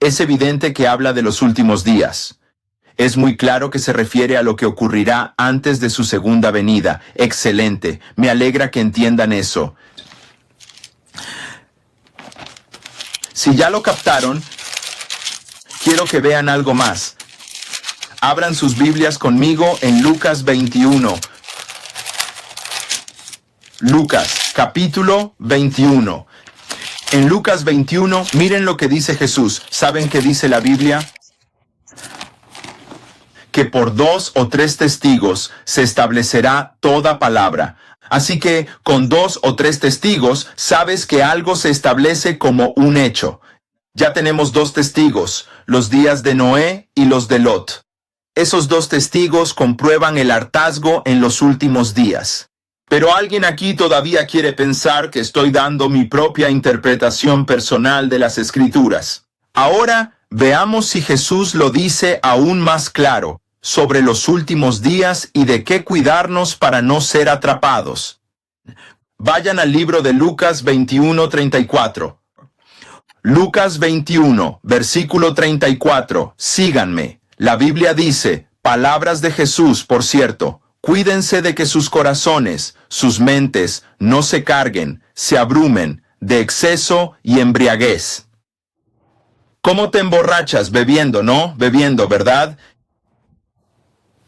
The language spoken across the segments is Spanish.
Es evidente que habla de los últimos días. Es muy claro que se refiere a lo que ocurrirá antes de su segunda venida. Excelente. Me alegra que entiendan eso. Si ya lo captaron, quiero que vean algo más. Abran sus Biblias conmigo en Lucas 21. Lucas, capítulo 21. En Lucas 21, miren lo que dice Jesús. ¿Saben qué dice la Biblia? Que por 2 o 3 testigos se establecerá toda palabra. Así que, con 2 o 3 testigos, sabes que algo se establece como un hecho. Ya tenemos 2 testigos, los días de Noé y los de Lot. Esos 2 testigos comprueban el hartazgo en los últimos días. Pero alguien aquí todavía quiere pensar que estoy dando mi propia interpretación personal de las Escrituras. Ahora, veamos si Jesús lo dice aún más claro sobre los últimos días y de qué cuidarnos para no ser atrapados. Vayan al libro de Lucas 21:34. Lucas 21, versículo 34. Síganme. La Biblia dice, palabras de Jesús, por cierto, cuídense de que sus corazones, sus mentes, no se carguen, se abrumen de exceso y embriaguez. ¿Cómo te emborrachas? Bebiendo, ¿no? Bebiendo, ¿verdad?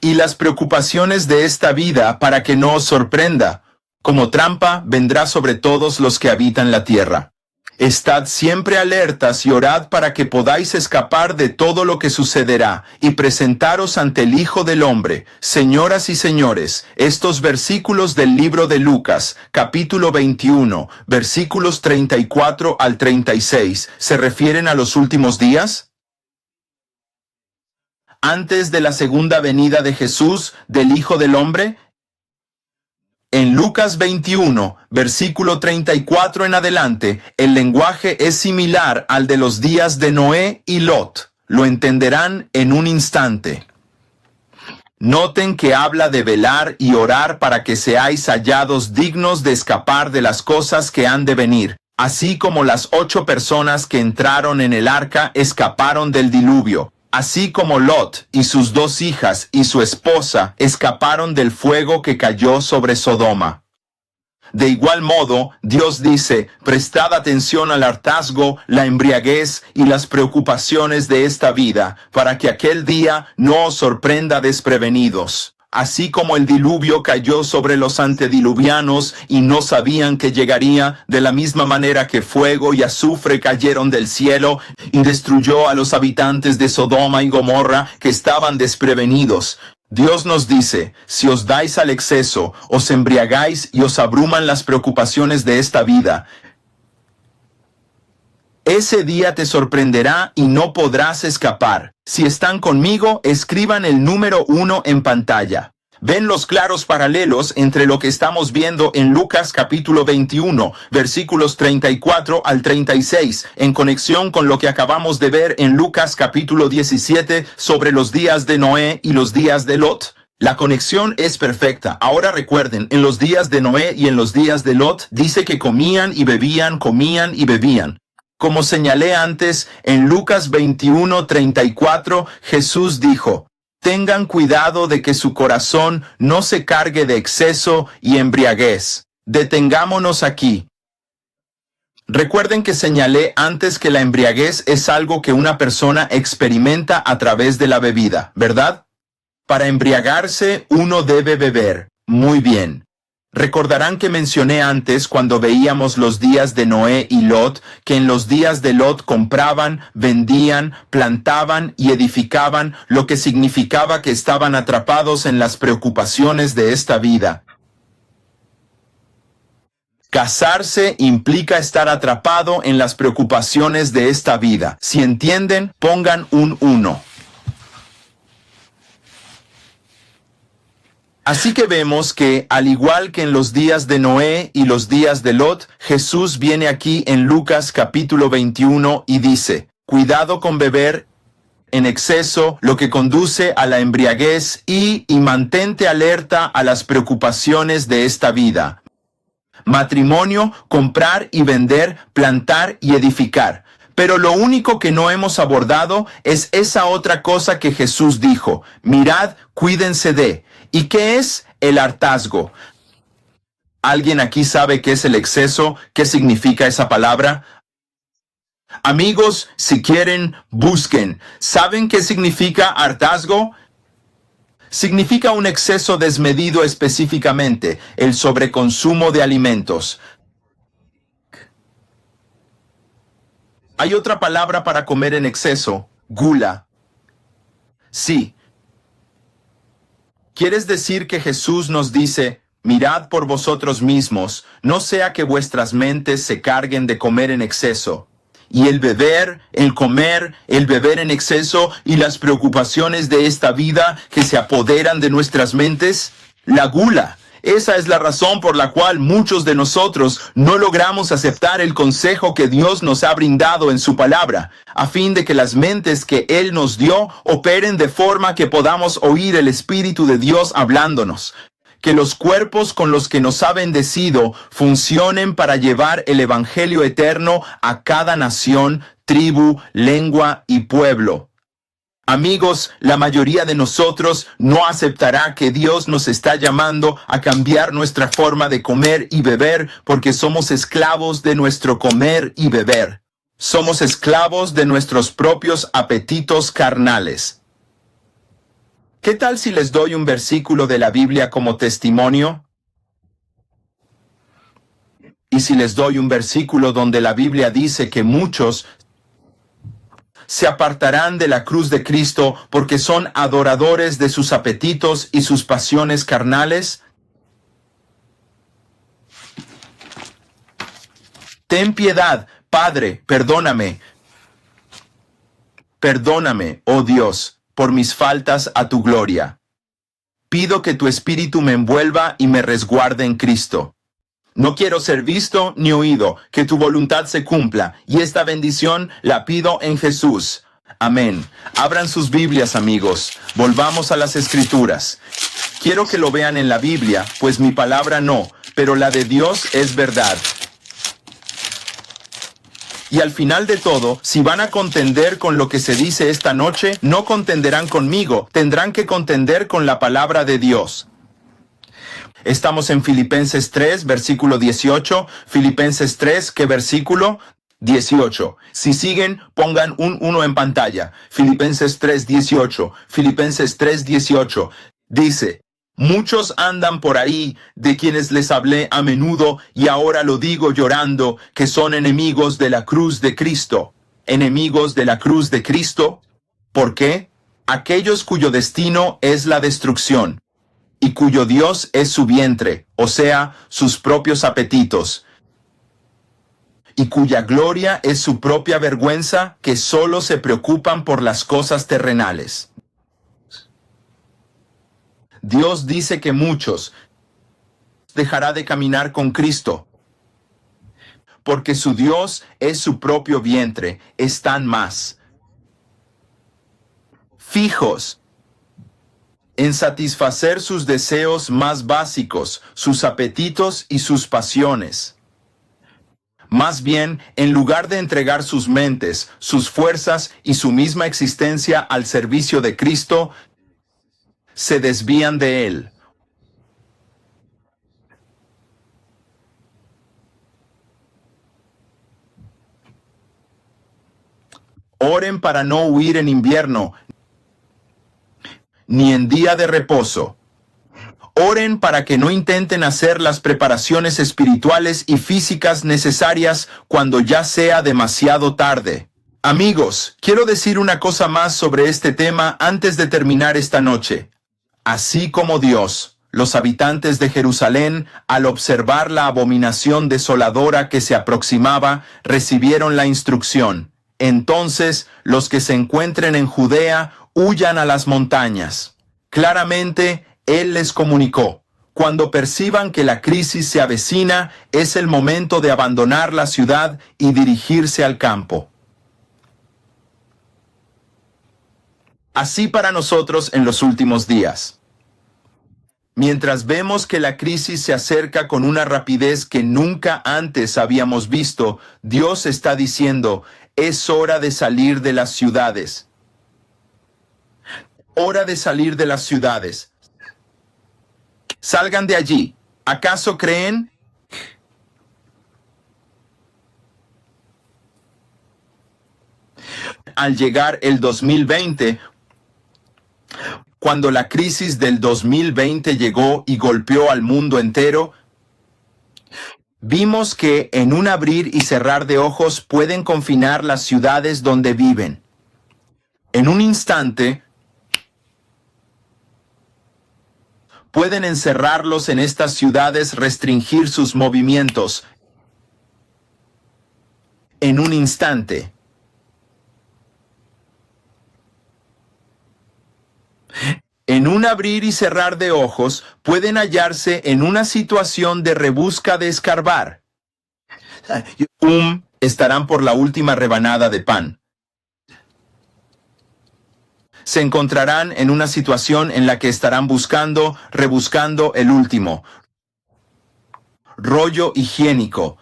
Y las preocupaciones de esta vida para que no os sorprenda. Como trampa vendrá sobre todos los que habitan la tierra. Estad siempre alertas y orad para que podáis escapar de todo lo que sucederá y presentaros ante el Hijo del Hombre. Señoras y señores, estos versículos del libro de Lucas, capítulo 21, versículos 34 al 36, ¿se refieren a los últimos días? Antes de la segunda venida de Jesús, del Hijo del Hombre. En Lucas 21, versículo 34 en adelante, el lenguaje es similar al de los días de Noé y Lot. Lo entenderán en un instante. Noten que habla de velar y orar para que seáis hallados dignos de escapar de las cosas que han de venir, así como las 8 personas que entraron en el arca escaparon del diluvio. Así como Lot y sus 2 hijas y su esposa escaparon del fuego que cayó sobre Sodoma. De igual modo, Dios dice, prestad atención al hartazgo, la embriaguez y las preocupaciones de esta vida, para que aquel día no os sorprenda desprevenidos. Así como el diluvio cayó sobre los antediluvianos y no sabían que llegaría, de la misma manera que fuego y azufre cayeron del cielo y destruyó a los habitantes de Sodoma y Gomorra que estaban desprevenidos. Dios nos dice, si os dais al exceso, os embriagáis y os abruman las preocupaciones de esta vida, ese día te sorprenderá y no podrás escapar. Si están conmigo, escriban el número 1 en pantalla. ¿Ven los claros paralelos entre lo que estamos viendo en Lucas capítulo 21, versículos 34 al 36, en conexión con lo que acabamos de ver en Lucas capítulo 17 sobre los días de Noé y los días de Lot? La conexión es perfecta. Ahora recuerden, en los días de Noé y en los días de Lot, dice que comían y bebían, comían y bebían. Como señalé antes, en Lucas 21:34, Jesús dijo, tengan cuidado de que su corazón no se cargue de exceso y embriaguez. Detengámonos aquí. Recuerden que señalé antes que la embriaguez es algo que una persona experimenta a través de la bebida, ¿verdad? Para embriagarse, uno debe beber. Muy bien. Recordarán que mencioné antes cuando veíamos los días de Noé y Lot, que en los días de Lot compraban, vendían, plantaban y edificaban, lo que significaba que estaban atrapados en las preocupaciones de esta vida. Casarse implica estar atrapado en las preocupaciones de esta vida. Si entienden, pongan un 1. Así que vemos que, al igual que en los días de Noé y los días de Lot, Jesús viene aquí en Lucas capítulo 21 y dice, cuidado con beber en exceso, lo que conduce a la embriaguez y mantente alerta a las preocupaciones de esta vida. Matrimonio, comprar y vender, plantar y edificar. Pero lo único que no hemos abordado es esa otra cosa que Jesús dijo: mirad, cuídense de. ¿Y qué es el hartazgo? ¿Alguien aquí sabe qué es el exceso? ¿Qué significa esa palabra? Amigos, si quieren, busquen. ¿Saben qué significa hartazgo? Significa un exceso desmedido, específicamente el sobreconsumo de alimentos. Hay otra palabra para comer en exceso: gula. Sí. ¿Quieres decir que Jesús nos dice: mirad por vosotros mismos, no sea que vuestras mentes se carguen de comer en exceso? Y el beber en exceso y las preocupaciones de esta vida que se apoderan de nuestras mentes, la gula. Esa es la razón por la cual muchos de nosotros no logramos aceptar el consejo que Dios nos ha brindado en su palabra, a fin de que las mentes que Él nos dio operen de forma que podamos oír el Espíritu de Dios hablándonos. Que los cuerpos con los que nos ha bendecido funcionen para llevar el Evangelio eterno a cada nación, tribu, lengua y pueblo. Amigos, la mayoría de nosotros no aceptará que Dios nos está llamando a cambiar nuestra forma de comer y beber porque somos esclavos de nuestro comer y beber. Somos esclavos de nuestros propios apetitos carnales. ¿Qué tal si les doy un versículo de la Biblia como testimonio? Y si les doy un versículo donde la Biblia dice que muchos se apartarán de la cruz de Cristo porque son adoradores de sus apetitos y sus pasiones carnales. Ten piedad, Padre, perdóname. Perdóname, oh Dios, por mis faltas a tu gloria. Pido que tu Espíritu me envuelva y me resguarde en Cristo. No quiero ser visto ni oído, que tu voluntad se cumpla, y esta bendición la pido en Jesús. Amén. Abran sus Biblias, amigos. Volvamos a las Escrituras. Quiero que lo vean en la Biblia, pues mi palabra no, pero la de Dios es verdad. Y al final de todo, si van a contender con lo que se dice esta noche, no contenderán conmigo, tendrán que contender con la palabra de Dios. Estamos en Filipenses 3, versículo 18. Filipenses 3, ¿qué versículo? 18. Si siguen, pongan un 1 en pantalla. Filipenses 3, 18. Filipenses 3, 18. Dice: muchos andan por ahí, de quienes les hablé a menudo, y ahora lo digo llorando, que son enemigos de la cruz de Cristo. ¿Enemigos de la cruz de Cristo? ¿Por qué? Aquellos cuyo destino es la destrucción, y cuyo Dios es su vientre, o sea, sus propios apetitos, y cuya gloria es su propia vergüenza, que solo se preocupan por las cosas terrenales. Dios dice que muchos dejará de caminar con Cristo, porque su Dios es su propio vientre, están más fijos en satisfacer sus deseos más básicos, sus apetitos y sus pasiones. Más bien, en lugar de entregar sus mentes, sus fuerzas y su misma existencia al servicio de Cristo, se desvían de Él. Oren para no huir en invierno, ni en día de reposo. Oren para que no intenten hacer las preparaciones espirituales y físicas necesarias cuando ya sea demasiado tarde. Amigos, quiero decir una cosa más sobre este tema antes de terminar esta noche. Así como Dios, los habitantes de Jerusalén, al observar la abominación desoladora que se aproximaba, recibieron la instrucción: entonces los que se encuentren en Judea huyan a las montañas. Claramente, Él les comunicó: cuando perciban que la crisis se avecina, es el momento de abandonar la ciudad y dirigirse al campo. Así para nosotros en los últimos días. Mientras vemos que la crisis se acerca con una rapidez que nunca antes habíamos visto, Dios está diciendo: Es hora de salir de las ciudades. Hora de salir de las ciudades. Salgan de allí. ¿Acaso creen? Al llegar el 2020, cuando la crisis del 2020 llegó y golpeó al mundo entero, vimos que en un abrir y cerrar de ojos pueden confinar las ciudades donde viven. En un instante, pueden encerrarlos en estas ciudades, restringir sus movimientos. En un instante. En un abrir y cerrar de ojos, pueden hallarse en una situación de rebusca de escarbar. Estarán por la última rebanada de pan. Se encontrarán en una situación en la que estarán buscando, rebuscando el último rollo higiénico.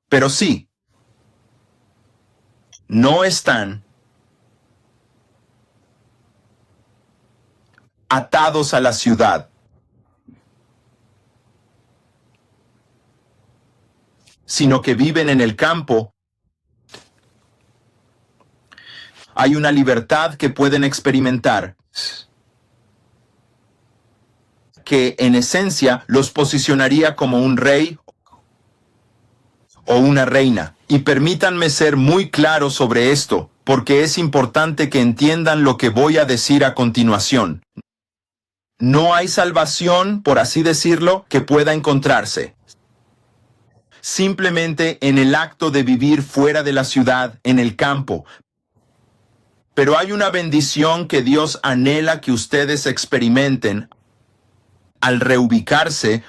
Pero sí, no están atados a la ciudad, sino que viven en el campo. Hay una libertad que pueden experimentar, que en esencia los posicionaría como un rey o una reina. Y permítanme ser muy claro sobre esto, porque es importante que entiendan lo que voy a decir a continuación. No hay salvación, por así decirlo, que pueda encontrarse simplemente en el acto de vivir fuera de la ciudad, en el campo. Pero hay una bendición que Dios anhela que ustedes experimenten al reubicarse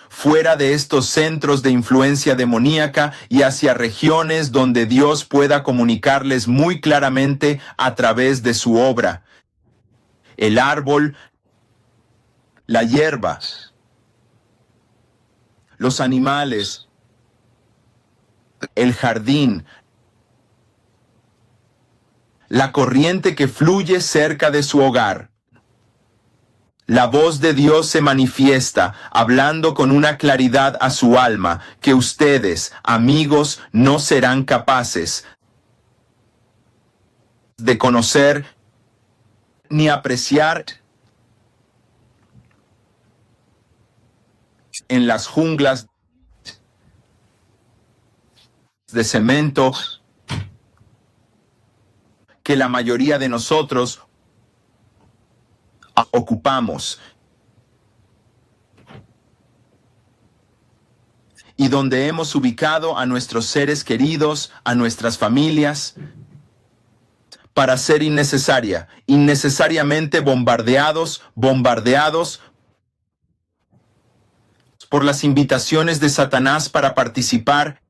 fuera de estos centros de influencia demoníaca y hacia regiones donde Dios pueda comunicarles muy claramente a través de su obra. El árbol, la hierba, los animales, el jardín, la corriente que fluye cerca de su hogar. La voz de Dios se manifiesta, hablando con una claridad a su alma, que ustedes, amigos, no serán capaces de conocer ni apreciar en las junglas de cemento que la mayoría de nosotros ocupamos y donde hemos ubicado a nuestros seres queridos, a nuestras familias, para ser innecesariamente bombardeados por las invitaciones de Satanás para participar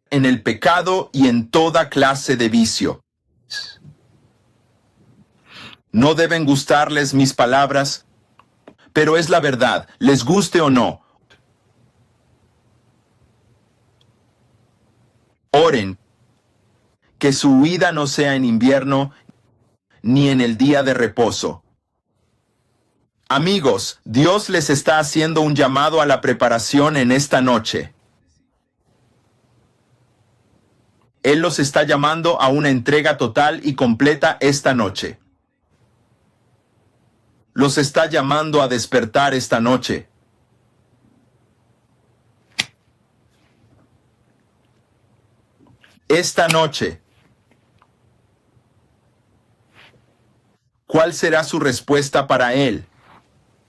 en el pecado y en toda clase de vicio. No deben gustarles mis palabras, pero es la verdad, les guste o no. Oren, que su huida no sea en invierno ni en el día de reposo. Amigos, Dios les está haciendo un llamado a la preparación en esta noche. Él los está llamando a una entrega total y completa esta noche. Los está llamando a despertar esta noche. Esta noche. ¿Cuál será su respuesta para Él?